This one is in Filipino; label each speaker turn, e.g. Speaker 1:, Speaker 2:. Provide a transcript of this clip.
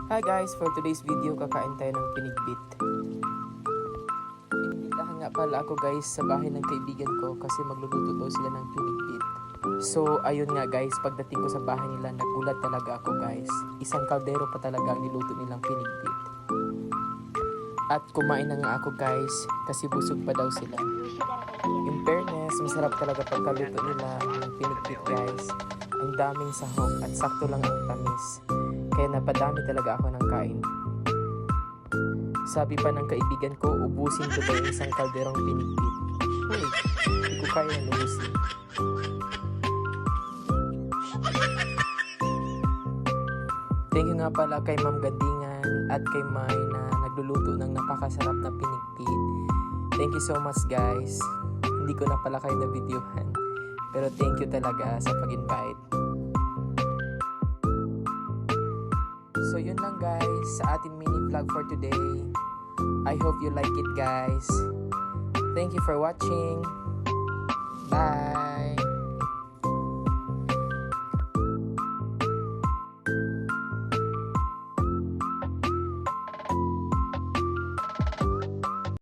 Speaker 1: Hi guys, for today's video kakain tayo ng pinigbit. Inimbitahan nga pala ako guys sa bahay ng kaibigan ko kasi magluluto daw sila ng pinigbit. So ayun nga guys, pagdating ko sa bahay nila nagulat talaga ako guys. Isang kaldero pa talaga ang niluto nilang pinigbit. At kumain na nga ako guys kasi busog pa daw sila. In fairness, masarap talaga pagkaluto nila ng pinigbit guys. Ang daming sahog at sakto lang ang tamis. Kaya napadami talaga ako ng kain. Sabi pa ng kaibigan ko, ubusin ko daw yung isang kalderong pinigbit. Uy, hindi ko kaya na ubusin. Thank you nga pala kay Ma'am Gadingan at kay May na nagluluto ng napakasarap na pinigbit. Thank you so much guys. Hindi ko na pala kayo na videohan. Pero thank you talaga sa pag-invite. So yun lang guys sa ating mini vlog for today. I hope you like it guys. Thank you for watching. Bye!